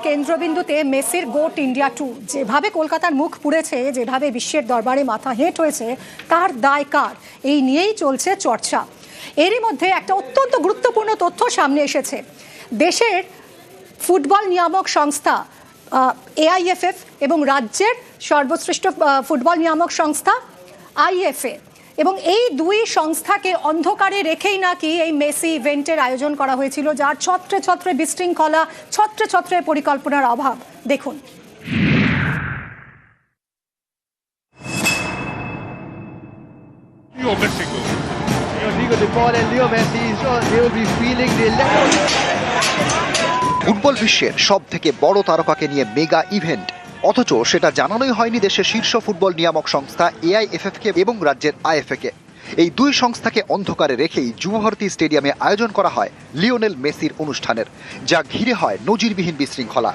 কেন্দ্রবিন্দুতে মেসির goat India two. যেভাবে কলকাতার মুখ পুড়েছে, যেভাবে বিশ্বের দরবারে মাথা হেঁট হয়েছে, কার দায় কার, এই নিয়েই চলছে চর্চা। এরই মধ্যে একটা অত্যন্ত গুরুত্বপূর্ণ তথ্য সামনে এসেছে। দেশের ফুটবল নিয়ামক সংস্থা এআইএফএফ এবং রাজ্যের সর্বশ্রেষ্ঠ ফুটবল নিয়ামক সংস্থা আইএফএ, এবং এই দুই সংস্থাকে অন্ধকারে রেখেই নাকি এই মেসি ইভেন্টের আয়োজন করা হয়েছিল, যার ছত্রে ছত্রে বিশৃঙ্খলা, ছত্রে ছত্রে পরিকল্পনার অভাব। দেখুন। ফুটবল বিশ্বের সব থেকে বড় তারকাকে নিয়ে মেগা ইভেন্ট, অথচ সেটা জানানোই হয়নি দেশের শীর্ষ ফুটবল নিয়ামক সংস্থা এআইএফএফ কে এবং রাজ্যের আইএফএ কে। এই দুই সংস্থাকে অন্ধকারে রেখেই যুবভারতী স্টেডিয়ামে আয়োজন করা হয় লিওনেল মেসির অনুষ্ঠানের, যা ঘিরে হয় নজিরবিহীন বিশৃঙ্খলা।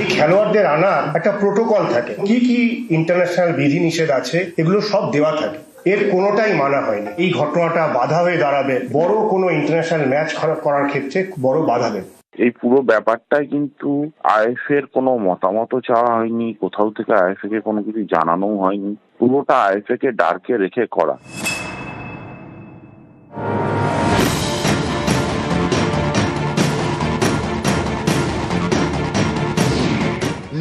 এই খেলোয়াড়দের আনার একটা প্রোটোকল থাকে, কি কি ইন্টারন্যাশনাল বিধিনিষেধ আছে এগুলো সব দেওয়া থাকে, এর কোনোটাই মানা হয়নি। এই ঘটনাটা বাধা হয়ে দাঁড়াবে বড় কোনো ইন্টারন্যাশনাল ম্যাচ করার ক্ষেত্রে, বড় বাধা দেবে। এই পুরো ব্যাপারটাই কিন্তু আইএফএ এর কোনো মতামত চাওয়া হয়নি, কোথাও থেকে আইএফএ কে কোনো কিছু জানানোও হয়নি, পুরোটা আইএফএ কে ডার্কে রেখে করা।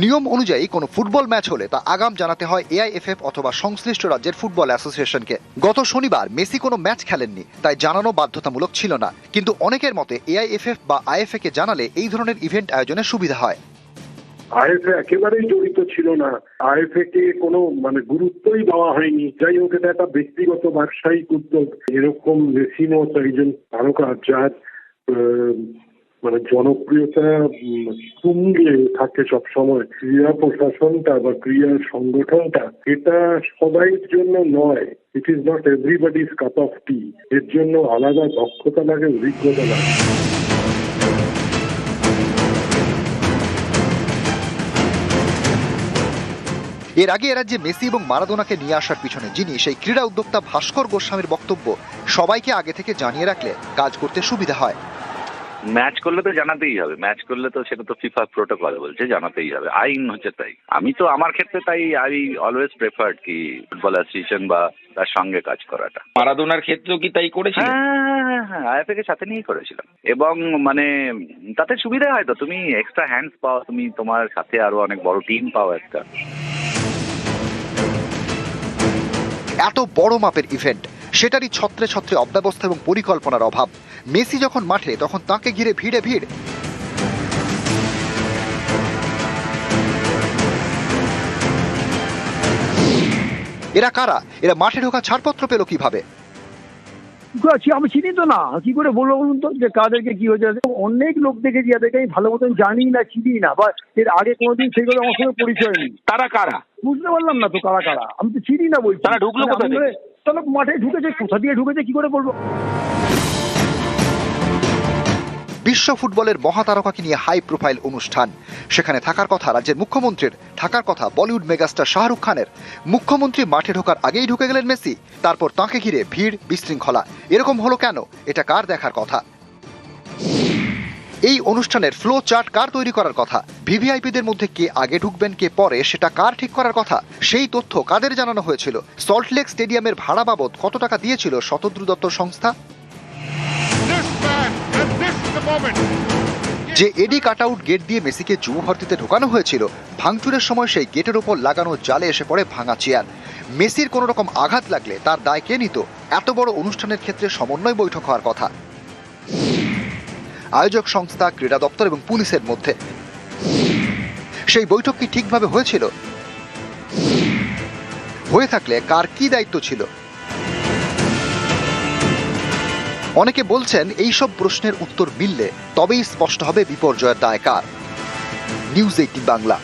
নিয়ম অনুযায়ী কোনো ফুটবল ম্যাচ হলে তা আগাম জানাতে হয় এআইএফএফ অথবা সংশ্লিষ্ট রাজ্যের ফুটবল অ্যাসোসিয়েশনকে। গত শনিবার মেসি কোনো ম্যাচ খেলেননি, তাই জানানো বাধ্যতামূলক ছিল না। কিন্তু অনেকের মতে এআইএফএফ বা আইএফএ কে জানালে এই ধরনের ইভেন্ট আয়োজনের সুবিধা হয়। আইএফএ একেবারেই জড়িত ছিল না, আইএফএ কে কোনো গুরুত্বই দেওয়া হয়নি। যাই হোক, এটা একটা ব্যক্তিগত ব্যবসায়িক উদ্যোগ। এরকম মেসি মতো একজন তারকা, যার জনপ্রিয়তা তুঙ্গে থাকে সব সময়, ক্রীড়া প্রশাসনটা বা ক্রীড়া সংগঠনটা এটা সবাই জন্য নয়। It is not everybody's cup of tea. এর জন্য আলাদা দক্ষতা লাগে, অভিজ্ঞতা লাগে। এর আগে রাজ্যে মেসি এবং মারাদোনাকে নিয়ে আসার পিছনে যিনি সেই ক্রীড়া উদ্যোক্তা ভাস্কর গোস্বামীর বক্তব্য, সবাইকে আগে থেকে জানিয়ে রাখলে কাজ করতে সুবিধা হয়। ম্যাচ করলে তো জানাতেই হবে, ম্যাচ করলে তো সেটা তো ফিফা প্রোটোকল বলছে জানাতেই হবে, আইন হচ্ছে তাই। আমি তো আমার ক্ষেত্রে তাই আই অলওয়েজ প্রেফার্ড কি ফুটবল অ্যাসোসিয়েশন বা তার সঙ্গে কাজ করাটা। মারাদোনার ক্ষেত্রেও কি তাই করেছিলেন? হ্যাঁ, আইএফএ কে সাথে নিয়েই করেছিলাম, এবং তাতে সুবিধা হয় তো, তুমি এক্সট্রা হ্যান্ডস পাও, তুমি তোমার সাথে আরো অনেক বড় টিম পাও একটা। এত বড় মাপের ইভেন্ট, সেটারই ছত্রে ছত্রে অব্যবস্থা এবং পরিকল্পনার অভাব। মেসি যখন মাঠে, তখন তাকে ঘিরে ভিড়ে ভিড়। এরা কারা? এরা মাঠে ঢোকা ছাড়পত্র পেল কিভাবে? আমি চিনি তো না, কি করে বলবো বলুন তো যে কাদেরকে কি হয়েছে। অনেক লোক দেখেছি যাদেরকে আমি ভালো মতন জানি না, চিনি না, বা এর আগে কোনোদিন সেগুলো আমার সঙ্গে পরিচয় নেই। তারা কারা বুঝতে পারলাম না তো কারা কারা, আমি তো চিনি না বলছি। তারা ঢুকলো কোথা থেকে? তাহলে মাঠে ঢুকেছে, কোথা দিয়ে ঢুকেছে কি করে বলবো। বিশ্ব ফুটবলের মহাতারকাকে নিয়ে হাই প্রোফাইল অনুষ্ঠান, সেখানে থাকার কথা রাজ্যের মুখ্যমন্ত্রীর, থাকার কথা বলিউড মেগাস্টার শাহরুখ খানের। মুখ্যমন্ত্রী মাঠে ঢোকার আগেই ঢুকে গেলেন মেসি, তারপর তাকে ঘিরে ভিড়, বিশৃঙ্খলা। এরকম হলো কেন? এটা কার দেখার কথা? এই অনুষ্ঠানের ফ্লো চার্ট কার তৈরি করার কথা? ভিভিআইপিদের মধ্যে কে আগে ঢুকবেন, কে পরে, সেটা কার ঠিক করার কথা? সেই তথ্য কাদের জানানো হয়েছিল? সল্টলেক স্টেডিয়ামের ভাড়া বাবদ কত টাকা দিয়েছিল শতদ্রু দত্তর সংস্থা? যে এডি কাটআউট গেট দিয়ে মেসিকে যুবভারতীতে ঢোকানো হয়েছিল, ভাঙচুরের সময় সেই গেটের উপর লাগানো জালে এসে পড়ে ভাঙা চেয়ার। মেসির কোনো রকম আঘাত লাগলে তার দায় কে নিত? এত বড় অনুষ্ঠানের ক্ষেত্রে সমন্বয় বৈঠক হওয়ার কথা আয়োজক সংস্থা, ক্রীড়া দপ্তর এবং পুলিশের মধ্যে। সেই বৈঠক কি ঠিকভাবে হয়েছিল? হয়ে থাকলে কার কি দায়িত্ব ছিল? অনেকে বলছেন এইসব প্রশ্নের উত্তর মিললে তবেই স্পষ্ট হবে বিপর্যয়ের দায় কার। নিউজ 18 বাংলা।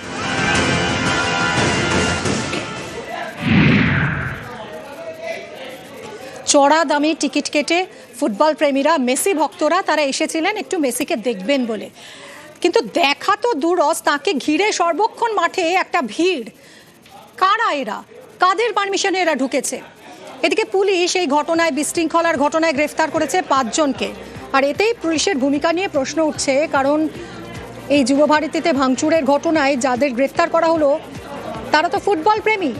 চড়া দামে টিকিট কেটে ফুটবল প্রেমীরা, মেসি ভক্তরা তারা এসেছিলেন একটু মেসিকে দেখবেন বলে, কিন্তু দেখা তো দূরস, তাকে ঘিরে সর্বক্ষণ মাঠে একটা ভিড়। কারা এরা? কাদের পারমিশনে এরা ঢুকেছে? এদিকে পুলিশ এই ঘটনায়, বিশৃঙ্খলার ঘটনায় গ্রেফতার করেছে 5 জনকে। আর এতেই পুলিশের ভূমিকা নিয়ে প্রশ্ন উঠছে, কারণ এই যুবভারতীতে ভাঙচুরের ঘটনায় যাদের গ্রেফতার করা হলো তারা তো ফুটবল প্রেমী।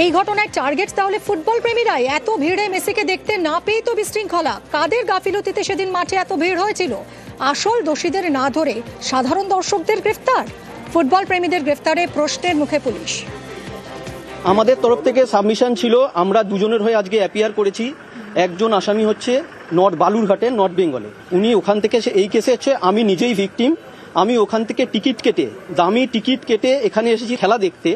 এই ঘটনায় টার্গেট তাহলে ফুটবল প্রেমীরাই। এত ভিড়ে মেসিকে দেখতে না পেয়েই তো বিশৃঙ্খলা। কাদের গাফিলতিতে সেদিন মাঠে এত ভিড় হয়েছিল? আসল দোষীদের না ধরে সাধারণ দর্শকদের গ্রেফতার। ফুটবল প্রেমীদের গ্রেফতারে প্রশ্নের মুখে পুলিশ। আমাদের তরফ থেকে সাবমিশন ছিল, আমরা দুজনের হয়ে আজকে অ্যাপিয়ার করেছি। একজন আসামি হচ্ছে বালুরঘাটের নর্থ বেঙ্গলে, উনি ওখান থেকে এই কেসে হচ্ছে আমি নিজেই ভিকটিম। আমি ওখান থেকে টিকিট কেটে, দামি টিকিট কেটে এখানে এসেছি খেলা দেখতে,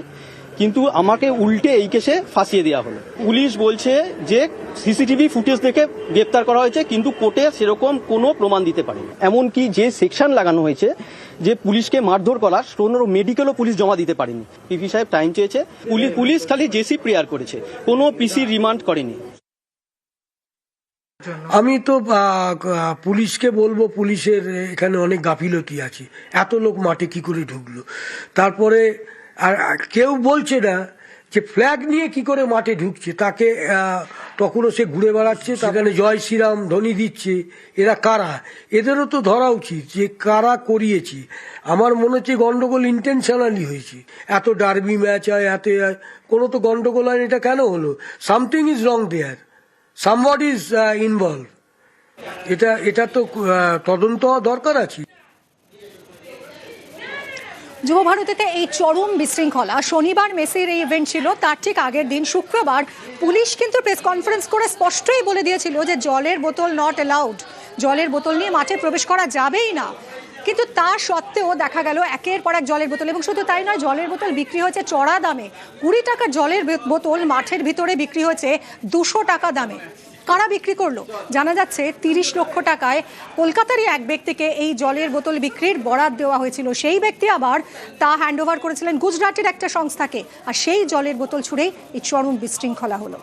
কিন্তু আমাকে উল্টে এই কেসে ফাঁসিয়ে দেওয়া হলো। পুলিশ বলছে যে সিসিটিভি ফুটেজ দেখে গ্রেপ্তার করা হয়েছে, কিন্তু কোর্টে সেরকম কোনো প্রমাণ দিতে পারেনি। এমনকি যে সেকশন লাগানো হয়েছে যে পুলিশকে মারধর করার, কোনো মেডিকেলও পুলিশ জমা দিতে পারেনি। পিপি সাহেব টাইম চেয়েছে, পুলিশ খালি জেসি প্রেয়ার করেছে, কোনো পিসি রিমান্ড করেনি। আমি তো পুলিশকে বলবো, পুলিশের এখানে অনেক গাফিলতি আছে। এত লোক মাঠে কি করে ঢুকলো? তারপরে আর কেউ বলছে না যে ফ্ল্যাগ নিয়ে কি করে মাঠে ঢুকছে। তাকে তখনও সে ঘুরে বেড়াচ্ছে, সেখানে জয় শ্রীরাম ধ্বনি দিচ্ছে। এরা কারা? এদেরও তো ধরা উচিত যে কারা করিয়েছে। আমার মনে হচ্ছে গন্ডগোল ইন্টেনশনালি হয়েছে। এত ডার্বি ম্যাচ হয়, এত কোনো তো গন্ডগোল হয়, এটা কেন হলো? Something is wrong there, somebody is involve. এটা তো তদন্ত হওয়া দরকার আছে। যুবভারতীতে এই চরম বিশৃঙ্খলা, শনিবার মেসির এই ইভেন্ট ছিল, তার ঠিক আগের দিন শুক্রবার পুলিশ কিন্তু প্রেস কনফারেন্স করে স্পষ্টই বলে দিয়েছিল যে জলের বোতল নট অ্যালাউড, জলের বোতল নিয়ে মাঠে প্রবেশ করা যাবেই না। কিন্তু তা সত্ত্বেও দেখা গেল একের পর এক জলের বোতল, এবং শুধু তাই নয়, জলের বোতল বিক্রি হয়েছে চড়া দামে। 20 টাকার জলের বোতল মাঠের ভিতরে বিক্রি হয়েছে 200 টাকা দামে। কারা বিক্রি করলো? জানা যাচ্ছে 30 লক্ষ টাকায় কলকাতারই এক ব্যক্তিকে এই জলের বোতল বিক্রির বরাত দেওয়া হয়েছিল। সেই ব্যক্তি আবার তা হ্যান্ডওভার করেছিলেন গুজরাটের একটা সংস্থাকে, আর সেই জলের বোতল ছুঁড়েই এই চরম বিশৃঙ্খলা হলো।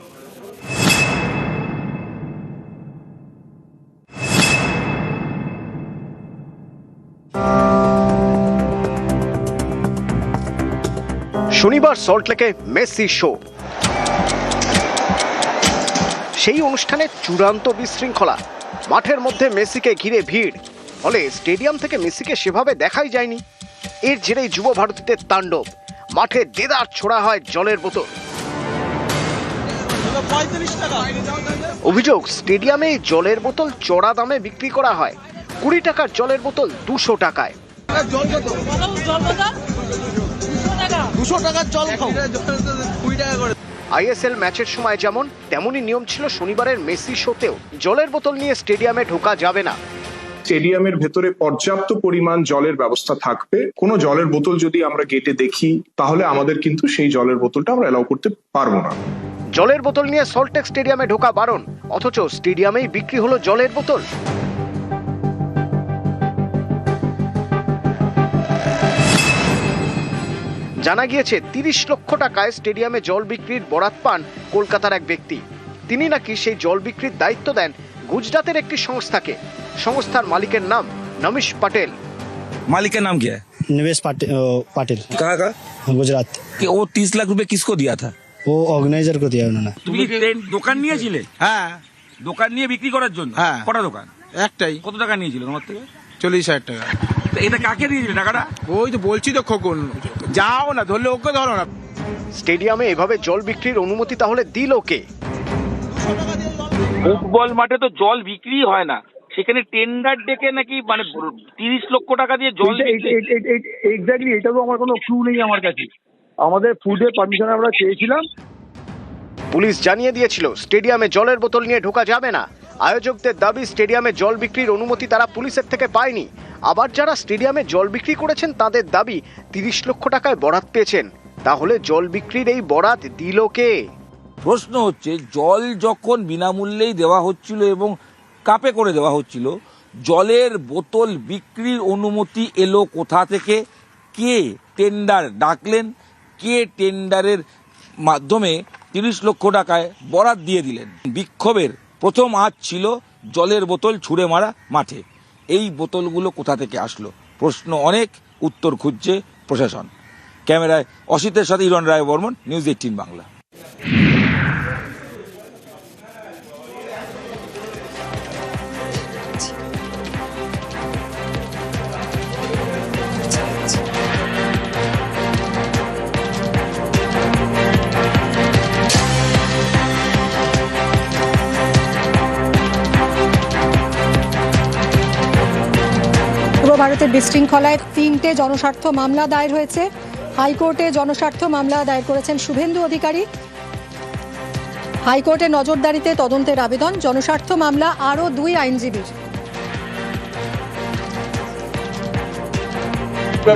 শনিবার সল্টলেকে মেসি শো। সেই অনুষ্ঠানে চূড়ান্ত বিশৃঙ্খলা। মাঠের মধ্যে মেসিকে ঘিরে ভিড়, ফলে স্টেডিয়াম থেকে মেসিকে সেভাবে দেখাই যায়নি। এর জেরেই যুবভারতীতে তাণ্ডব। মাঠে দেদার ছোড়া হয় জলের বোতল। অভিযোগ, স্টেডিয়ামে জলের বোতল চড়া দামে বিক্রি করা হয়। 20 টাকার জলের বোতল 200 টাকায়। আইএসএল ম্যাচের সময় যেমন, তেমনই নিয়ম ছিল শনিবারের মেসি শোতেও। জলের বোতল নিয়ে স্টেডিয়ামে ঢোকা যাবে না। স্টেডিয়ামের ভেতরে পর্যাপ্ত পরিমাণ জলের ব্যবস্থা থাকবে। কোনো জলের বোতল যদি আমরা গেটে দেখি, তাহলে আমাদের কিন্তু সেই জলের বোতলটা আমরা এলাও করতে পারবো না। জলের বোতল নিয়ে সল্টলেক স্টেডিয়ামে ঢোকা বারণ, অথচ স্টেডিয়ামেই বিক্রি হলো জলের বোতল। জানা গিয়েছে 30 লক্ষ টাকায় স্টেডিয়ামে জল বিক্রির বরাত পান কলকাতার এক ব্যক্তি। তিনি নাকি সেই জল বিক্রির দায়িত্ব দেন গুজরাতের একটি সংস্থাকে। সংস্থার মালিকের নাম নমিশ পাটেল। मालिक का नाम क्या है? निवेश पाटिल। कहाँ का? गुजरात। कि वो 30 लाख रुपए किसको दिया था? वो ऑर्गेनाइजर को दिया उन्होंने। তুমি দোকান নিয়েছিলে? হ্যাঁ, দোকান নিয়ে বিক্রি করার জন্য। হ্যাঁ। কটা দোকান? একটাই। কত টাকা নিয়েছিল তোমার থেকে? 40,000 টাকা। তো এটা কাকে দিয়েছিলে টাকাটা? ওই তো বলছি তো খোকন, যাও না, ধরলে ওকে ধরো না। স্টেডিয়ামে এভাবে জল বিক্রির অনুমতি তাহলে দিল কে? ফুটবল মাঠে তো জল বিক্রি হয় না, সেখানে টেন্ডার ডেকে নাকি 30 লক্ষ টাকা দিয়ে জল। এক্স্যাক্টলি, এটা তো আমার কোনো ক্লু নেই আমার কাছে। আমাদের ফুডের পারমিশন আমরা চেয়েছিলাম। পুলিশ জানিয়ে দিয়েছিল স্টেডিয়ামে জলের বোতল নিয়ে ঢোকা যাবে না। আয়োজকদের দাবি, স্টেডিয়ামে জল বিক্রির অনুমতি তারা পুলিশের থেকে পায়নি। আবার যারা স্টেডিয়ামে জল বিক্রি করেছেন তাদের দাবি 30 লক্ষ টাকায় বরাত পেয়েছেন। তাহলে জল বিক্রির এই বরাত দিল কে? প্রশ্ন হচ্ছে, জল যখন বিনামূল্যেই দেওয়া হচ্ছিল এবং কাপে করে দেওয়া হচ্ছিল, জলের বোতল বিক্রির অনুমতি এলো কোথা থেকে? কে টেন্ডার ডাকলেন? কে টেন্ডারের মাধ্যমে 30 লক্ষ টাকায় বরাত দিয়ে দিলেন? বিক্ষোভের প্রথম আজ ছিল জলের বোতল ছুঁড়ে মারা মাঠে। এই বোতলগুলো কোথা থেকে আসলো? প্রশ্ন অনেক, উত্তর খুঁজছে প্রশাসন। ক্যামেরায় অসিতের সাথে ইরন রায় বর্মন, নিউজ 18 বাংলা। ভারতের বিশৃঙ্খলায় 3টে জনস্বার্থ মামলা দায়ের হয়েছে। হাইকোর্টে জনস্বার্থ মামলা দায়ের করেছেন শুভেন্দু অধিকারী। হাইকোর্টের নজরদারিতে তদন্তের আবেদন। জনস্বার্থ মামলা আরও 2 আইনজীবীর।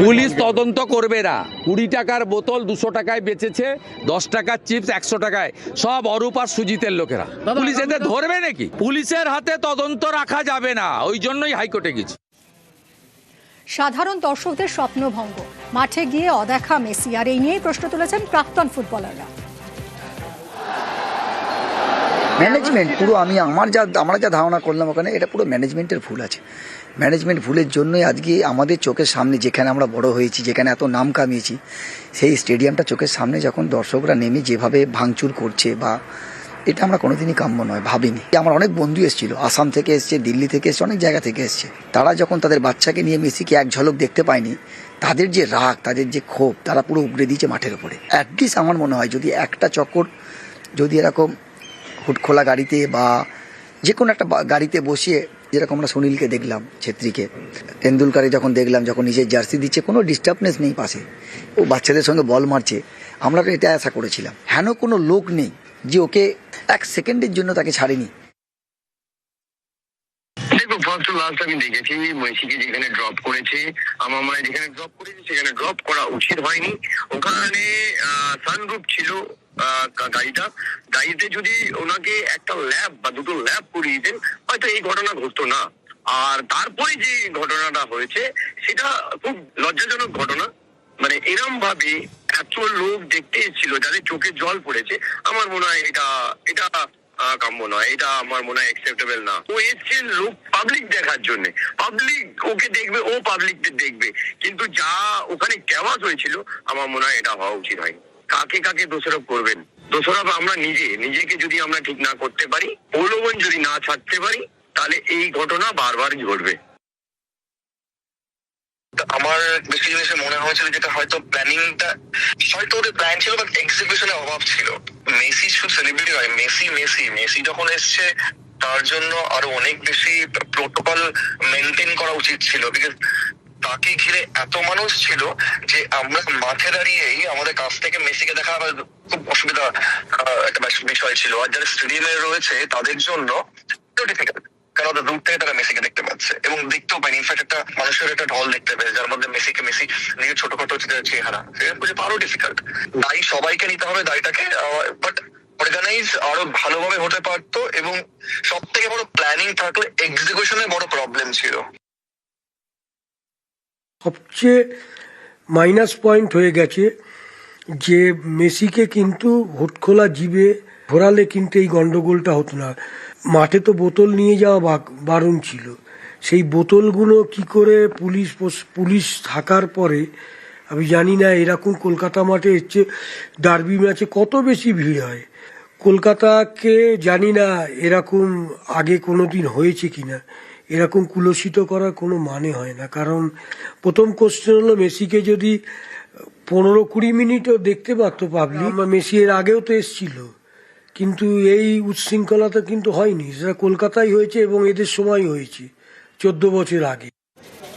পুলিশ তদন্ত করবে না। 20 টাকার বোতল 200 টাকায় বেচেছে, 10 টাকার চিপস 100 টাকায়, সব অরূপ আর সুজিতের লোকেরা। পুলিশ এদের ধরবে নাকি? পুলিশের হাতে তদন্ত রাখা যাবে না, ওই জন্যই হাইকোর্টে গেছি। সাধারণ দর্শকদের স্বপ্নভঙ্গ, মাঠে গিয়ে অদেখা মেসি, আর এই নিয়েই প্রশ্ন তুলেছেন প্রাক্তন ফুটবলাররা। ম্যানেজমেন্ট পুরো আমরা যা ধারণা করলাম ওখানে, এটা পুরো ম্যানেজমেন্টের ভুল আছে। ম্যানেজমেন্ট ভুলের জন্যই আজকে আমাদের চোখের সামনে, যেখানে আমরা বড় হয়েছি, যেখানে এত নাম কামিয়েছি, সেই স্টেডিয়ামটা চোখের সামনে যখন দর্শকরা নেমে যেভাবে ভাঙচুর করছে, বা এটা আমরা কোনোদিনই কাম্য নয়, ভাবিনি। আমার অনেক বন্ধু এসেছিল, আসাম থেকে এসছে, দিল্লি থেকে এসছে, অনেক জায়গা থেকে এসছে। তারা যখন তাদের বাচ্চাকে নিয়ে মেসিকে এক ঝলক দেখতে পায়নি, তাদের যে রাগ, তাদের যে ক্ষোভ, তারা পুরো উগড়ে দিয়েছে মাঠের উপরে। অ্যাটলিস্ট আমার মনে হয় যদি একটা চক্কর যদি এরকম হুটখোলা গাড়িতে বা যে কোনো একটা গাড়িতে বসিয়ে, যেরকম আমরা সুনীলকে দেখলাম, ছেত্রীকে, তেন্ডুলকারে যখন দেখলাম, যখন নিজের জার্সি দিচ্ছে, কোনো ডিস্টার্বনেস নেই পাশে, ও বাচ্চাদের সঙ্গে বল মারছে, আমরা তো এটা আশা করেছিলাম। হেন কোনো লোক নেই যে ওকে 1 সেকেন্ডের জন্য তাকে ছাড়েনি। দেখো, ফার্স্ট টু লাস্ট আমি দেখেছি মেসিকে যেখানে ড্রপ করেছে, আমার মনে হয় যেখানে ড্রপ করেছে সেখানে ড্রপ করা উচিত হয়নি। ওখানে সানরুফ ছিল গাড়িতে যদি ওনাকে একটা ল্যাব বা 2টো ল্যাব করিয়ে দিতেন, হয়তো এই ঘটনা ঘটতো না। আর তারপরে যে ঘটনাটা হয়েছে সেটা খুব লজ্জাজনক ঘটনা। মানে এরম ভাবে এত লোক দেখতে এসেছিল যাদের চোখে জল পড়েছে, আমার মনে হয় এটা কাম্য নয়, এটা আমার মনে হয় অ্যাকসেপ্টেবল না। ও এসছে লোক পাবলিক দেখার জন্য, পাবলিক ওকে দেখবে, ও পাবলিকদের দেখবে, কিন্তু যা ওখানে ক্যাওয়াস হয়েছিল আমার মনে হয় এটা হওয়া উচিত হয়। কাকে কাকে দোষারোপ করবেন? দোষারোপ আমরা নিজেকে যদি আমরা ঠিক না করতে পারি, প্রলোভন যদি না ছাড়তে পারি, তাহলে এই ঘটনা বারবার ঘটবে। আমার বেশি জিনিসে মনে হয়েছিল যেটা হয়তো প্ল্যানিংটা, হয়তো ওদের প্ল্যান ছিল বাট এক্সিকিউশনের অভাব ছিল। মেসি শুধু সেলিব্রিটি হয়, মেসি যখন এসছে তার জন্য আরো অনেক বেশি প্রোটোকল মেনটেন করা উচিত ছিল। বিকজ তাকে ঘিরে এত মানুষ ছিল যে আমরা মাঠে দাঁড়িয়েই আমাদের কাছ থেকে মেসিকে দেখা খুব অসুবিধা একটা বিষয় ছিল। আর যারা স্টেডিয়ামে রয়েছে তাদের জন্য ডিফিকাল্ট, কারণ দূর থেকে তারা মেসিকে দেখতে পাচ্ছে এবং দেখতেও পায়নি। ইনফ্যাক্ট একটা মানুষের একটা ঢল দেখতে পেয়েছে যার মধ্যে মেসি নিজের ছোটখাটো চেহারা, সেটা বুঝে আরো ডিফিকাল্ট। দায়ী সবাইকে নিতে হবে দায়টাকে, বাট অর্গানাইজ আরো ভালোভাবে হতে পারতো এবং সব থেকে বড় প্ল্যানিং থাকলে এক্সিকিউশনের বড় প্রবলেম ছিল। সবচেয়ে মাইনাস পয়েন্ট হয়ে গেছে যে মেসিকে কিন্তু হুটখোলা জিবে ঘোরালে কিন্তু এই গন্ডগোলটা হতো না। মাঠে তো বোতল নিয়ে যাওয়া বারণ ছিল, সেই বোতলগুলো কি করে পুলিশ থাকার পরে, আমি জানি না এরকম কলকাতা মাঠে হচ্ছে ডার্বি ম্যাচে কত বেশি ভিড় হয়। কলকাতাকে জানি না এরকম আগে কোনো দিন হয়েছে কিনা, এরকম কুলসিত করার কোনো মানে হয় না। কারণ প্রথম কোশ্চেন হলো মেসিকে যদি 15-20 মিনিটও দেখতে পারতো পাবলিক, মেসি এর আগেও তো এসছিল, কিন্তু এই উচ্ছৃঙ্খলতা কিন্তু হয়নি। সেটা কলকাতায় হয়েছে এবং এদের সময় হয়েছে 14 বছর আগে।